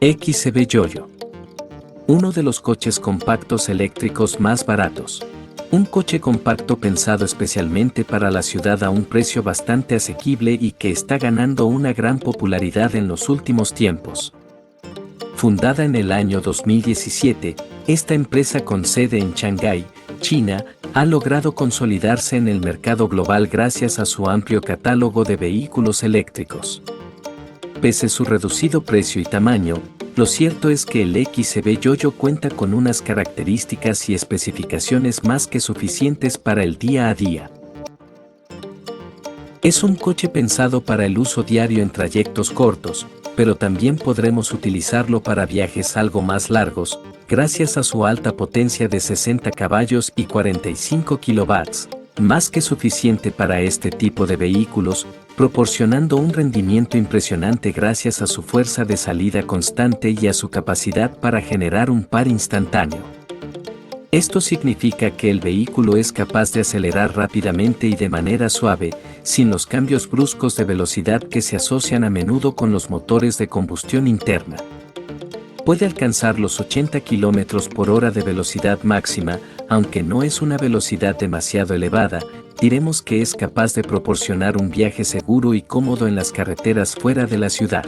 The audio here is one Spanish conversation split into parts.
XCV Yoyo. Uno de los coches compactos eléctricos más baratos. Un coche compacto pensado especialmente para la ciudad a un precio bastante asequible y que está ganando una gran popularidad en los últimos tiempos. Fundada en el año 2017, esta empresa con sede en Shanghái, China, ha logrado consolidarse en el mercado global gracias a su amplio catálogo de vehículos eléctricos. Pese a su reducido precio y tamaño, lo cierto es que el XCV Yoyo cuenta con unas características y especificaciones más que suficientes para el día a día. Es un coche pensado para el uso diario en trayectos cortos, pero también podremos utilizarlo para viajes algo más largos, gracias a su alta potencia de 60 caballos y 45 kilovatios, más que suficiente para este tipo de vehículos, proporcionando un rendimiento impresionante gracias a su fuerza de salida constante y a su capacidad para generar un par instantáneo. Esto significa que el vehículo es capaz de acelerar rápidamente y de manera suave, sin los cambios bruscos de velocidad que se asocian a menudo con los motores de combustión interna. Puede alcanzar los 80 km por hora de velocidad máxima, aunque no es una velocidad demasiado elevada, diremos que es capaz de proporcionar un viaje seguro y cómodo en las carreteras fuera de la ciudad.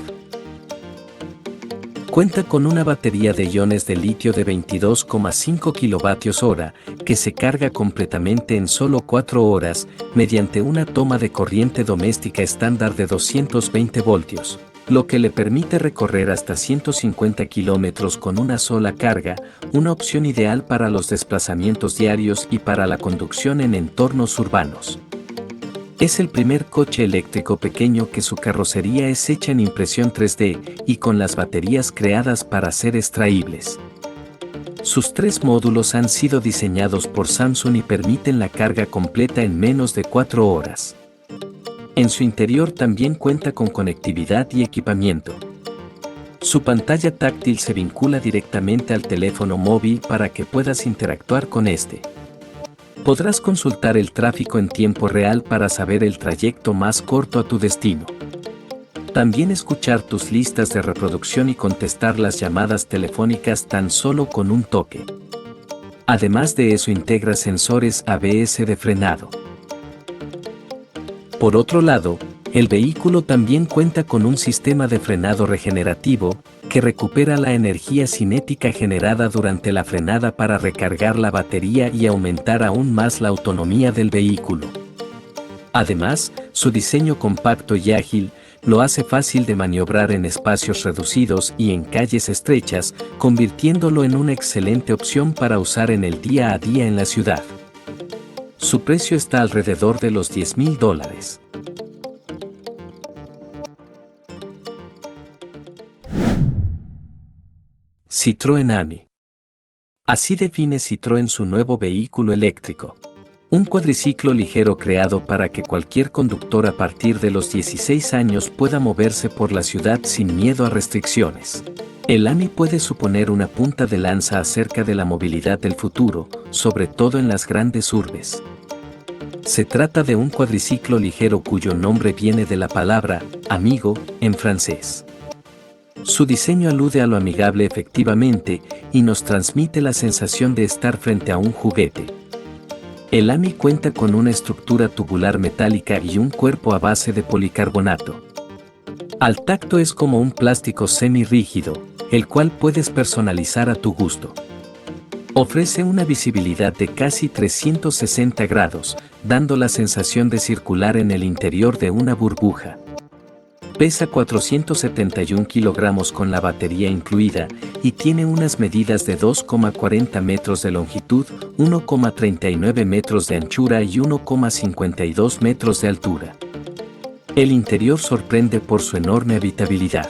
Cuenta con una batería de iones de litio de 22,5 kWh, que se carga completamente en solo 4 horas, mediante una toma de corriente doméstica estándar de 220 voltios, lo que le permite recorrer hasta 150 kilómetros con una sola carga, una opción ideal para los desplazamientos diarios y para la conducción en entornos urbanos. Es el primer coche eléctrico pequeño que su carrocería es hecha en impresión 3D y con las baterías creadas para ser extraíbles. Sus 3 módulos han sido diseñados por Samsung y permiten la carga completa en menos de 4 horas. En su interior también cuenta con conectividad y equipamiento. Su pantalla táctil se vincula directamente al teléfono móvil para que puedas interactuar con este. Podrás consultar el tráfico en tiempo real para saber el trayecto más corto a tu destino. También escuchar tus listas de reproducción y contestar las llamadas telefónicas tan solo con un toque. Además de eso integra sensores ABS de frenado. Por otro lado, el vehículo también cuenta con un sistema de frenado regenerativo, que recupera la energía cinética generada durante la frenada para recargar la batería y aumentar aún más la autonomía del vehículo. Además, su diseño compacto y ágil lo hace fácil de maniobrar en espacios reducidos y en calles estrechas, convirtiéndolo en una excelente opción para usar en el día a día en la ciudad. Su precio está alrededor de los $10,000. Citroën Ami. Así define Citroën su nuevo vehículo eléctrico. Un cuadriciclo ligero creado para que cualquier conductor a partir de los 16 años pueda moverse por la ciudad sin miedo a restricciones. El Ami puede suponer una punta de lanza acerca de la movilidad del futuro, sobre todo en las grandes urbes. Se trata de un cuadriciclo ligero cuyo nombre viene de la palabra amigo en francés. Su diseño alude a lo amigable efectivamente y nos transmite la sensación de estar frente a un juguete. El Ami cuenta con una estructura tubular metálica y un cuerpo a base de policarbonato. Al tacto es como un plástico semi-rígido, el cual puedes personalizar a tu gusto. Ofrece una visibilidad de casi 360 grados, dando la sensación de circular en el interior de una burbuja. Pesa 471 kilogramos con la batería incluida y tiene unas medidas de 2,40 metros de longitud, 1,39 metros de anchura y 1,52 metros de altura. El interior sorprende por su enorme habitabilidad.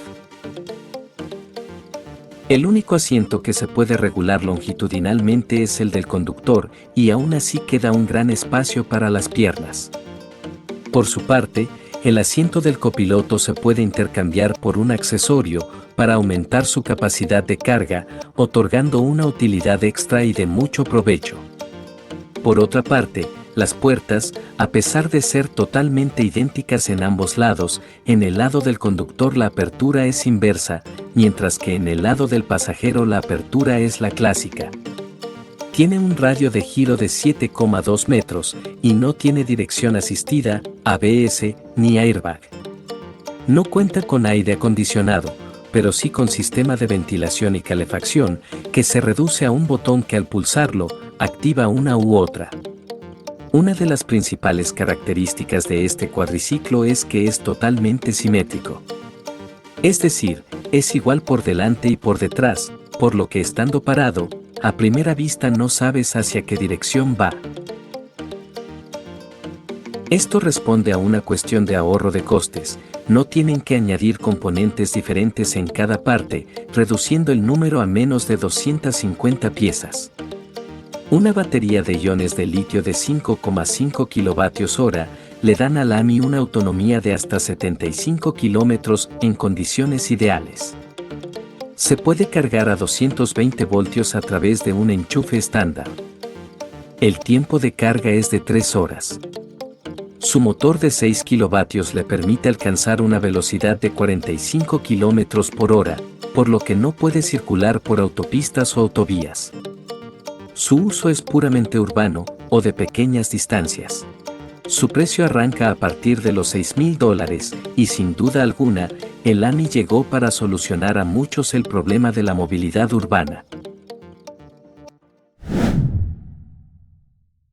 El único asiento que se puede regular longitudinalmente es el del conductor, y aún así queda un gran espacio para las piernas. Por su parte, el asiento del copiloto se puede intercambiar por un accesorio para aumentar su capacidad de carga, otorgando una utilidad extra y de mucho provecho. Por otra parte, las puertas, a pesar de ser totalmente idénticas en ambos lados, en el lado del conductor la apertura es inversa, mientras que en el lado del pasajero la apertura es la clásica. Tiene un radio de giro de 7,2 metros y no tiene dirección asistida, ABS, ni airbag. No cuenta con aire acondicionado, pero sí con sistema de ventilación y calefacción, que se reduce a un botón que al pulsarlo, activa una u otra. Una de las principales características de este cuadriciclo es que es totalmente simétrico. Es decir, es igual por delante y por detrás, por lo que estando parado, a primera vista no sabes hacia qué dirección va. Esto responde a una cuestión de ahorro de costes. No tienen que añadir componentes diferentes en cada parte, reduciendo el número a menos de 250 piezas. Una batería de iones de litio de 5,5 kWh le dan al AMI una autonomía de hasta 75 km en condiciones ideales. Se puede cargar a 220 voltios a través de un enchufe estándar. El tiempo de carga es de 3 horas. Su motor de 6 kilovatios le permite alcanzar una velocidad de 45 km por hora, por lo que no puede circular por autopistas o autovías. Su uso es puramente urbano o de pequeñas distancias. Su precio arranca a partir de los $6,000 y sin duda alguna, el AMI llegó para solucionar a muchos el problema de la movilidad urbana.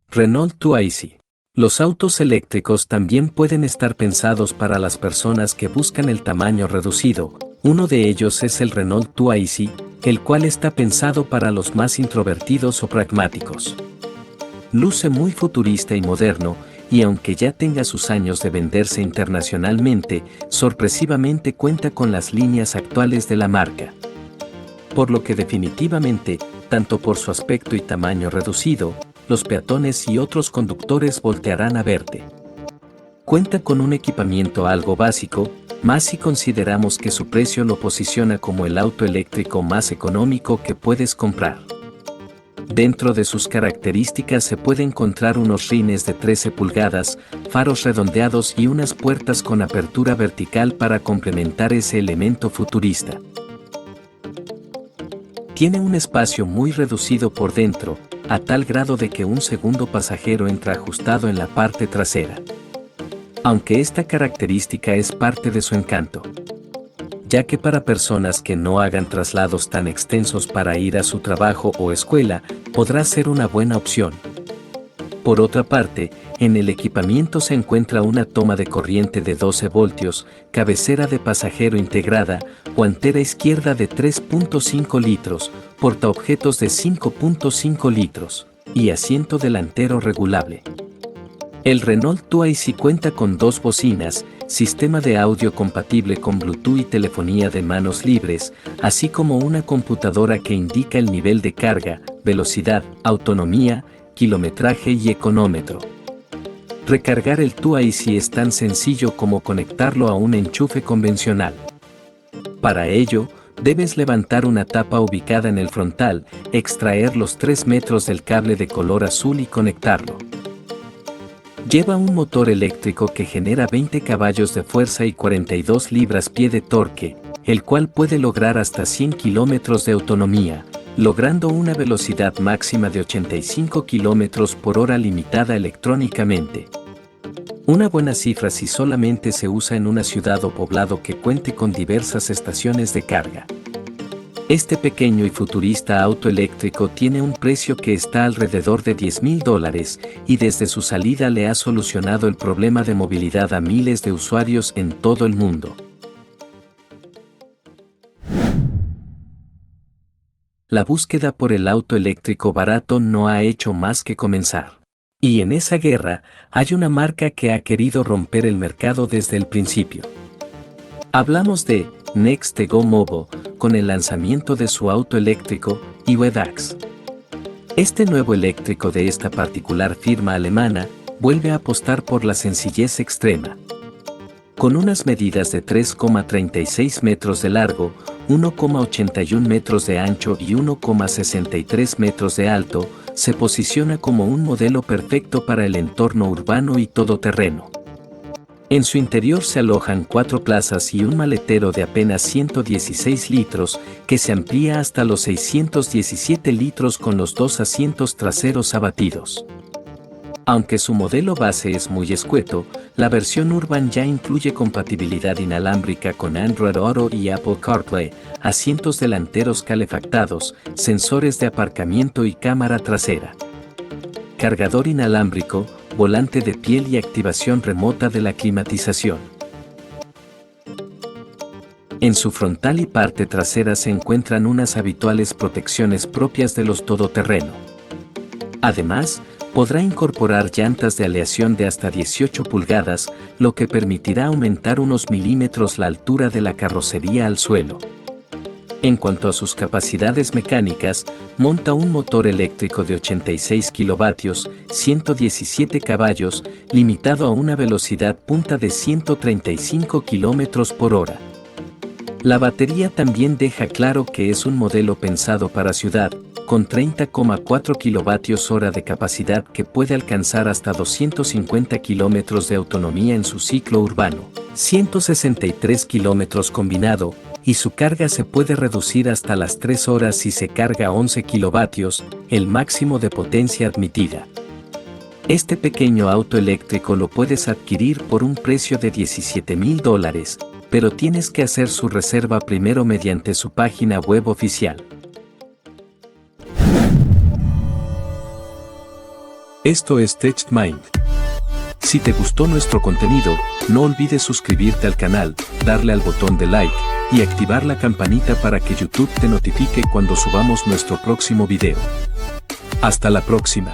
Renault Twizy. Los autos eléctricos también pueden estar pensados para las personas que buscan el tamaño reducido. Uno de ellos es el Renault Twizy, el cual está pensado para los más introvertidos o pragmáticos. Luce muy futurista y moderno, y aunque ya tenga sus años de venderse internacionalmente, sorpresivamente cuenta con las líneas actuales de la marca. Por lo que definitivamente, tanto por su aspecto y tamaño reducido, los peatones y otros conductores voltearán a verte. Cuenta con un equipamiento algo básico, más si consideramos que su precio lo posiciona como el auto eléctrico más económico que puedes comprar. Dentro de sus características se puede encontrar unos rines de 13 pulgadas, faros redondeados y unas puertas con apertura vertical para complementar ese elemento futurista. Tiene un espacio muy reducido por dentro, a tal grado de que un segundo pasajero entra ajustado en la parte trasera. Aunque esta característica es parte de su encanto, ya que para personas que no hagan traslados tan extensos para ir a su trabajo o escuela, podrá ser una buena opción. Por otra parte, en el equipamiento se encuentra una toma de corriente de 12 voltios, cabecera de pasajero integrada, guantera izquierda de 3.5 litros, portaobjetos de 5.5 litros, y asiento delantero regulable. El Renault Twizy cuenta con 2 bocinas, sistema de audio compatible con Bluetooth y telefonía de manos libres, así como una computadora que indica el nivel de carga, velocidad, autonomía, kilometraje y económetro. Recargar el Twizy es tan sencillo como conectarlo a un enchufe convencional. Para ello, debes levantar una tapa ubicada en el frontal, extraer los 3 metros del cable de color azul y conectarlo. Lleva un motor eléctrico que genera 20 caballos de fuerza y 42 libras-pie de torque, el cual puede lograr hasta 100 kilómetros de autonomía, logrando una velocidad máxima de 85 kilómetros por hora limitada electrónicamente. Una buena cifra si solamente se usa en una ciudad o poblado que cuente con diversas estaciones de carga. Este pequeño y futurista auto eléctrico tiene un precio que está alrededor de $10,000 y desde su salida le ha solucionado el problema de movilidad a miles de usuarios en todo el mundo. La búsqueda por el auto eléctrico barato no ha hecho más que comenzar. Y en esa guerra, hay una marca que ha querido romper el mercado desde el principio. Hablamos de Next2Go Mobile, con el lanzamiento de su auto eléctrico, iWeDAX. Este nuevo eléctrico de esta particular firma alemana, vuelve a apostar por la sencillez extrema. Con unas medidas de 3,36 metros de largo, 1,81 metros de ancho y 1,63 metros de alto, se posiciona como un modelo perfecto para el entorno urbano y todoterreno. En su interior se alojan 4 plazas y un maletero de apenas 116 litros, que se amplía hasta los 617 litros con los 2 asientos traseros abatidos. Aunque su modelo base es muy escueto, la versión Urban ya incluye compatibilidad inalámbrica con Android Auto y Apple CarPlay, asientos delanteros calefactados, sensores de aparcamiento y cámara trasera, cargador inalámbrico, volante de piel y activación remota de la climatización. En su frontal y parte trasera se encuentran unas habituales protecciones propias de los todoterreno. Además, podrá incorporar llantas de aleación de hasta 18 pulgadas, lo que permitirá aumentar unos milímetros la altura de la carrocería al suelo. En cuanto a sus capacidades mecánicas, monta un motor eléctrico de 86 kilovatios, 117 caballos, limitado a una velocidad punta de 135 km por hora. La batería también deja claro que es un modelo pensado para ciudad, con 30,4 kWh de capacidad que puede alcanzar hasta 250 km de autonomía en su ciclo urbano, 163 km combinado, y su carga se puede reducir hasta las 3 horas si se carga a 11 kilovatios, el máximo de potencia admitida. Este pequeño auto eléctrico lo puedes adquirir por un precio de $17,000, pero tienes que hacer su reserva primero mediante su página web oficial. Esto es TechMind. Si te gustó nuestro contenido, no olvides suscribirte al canal, darle al botón de like y activar la campanita para que YouTube te notifique cuando subamos nuestro próximo video. Hasta la próxima.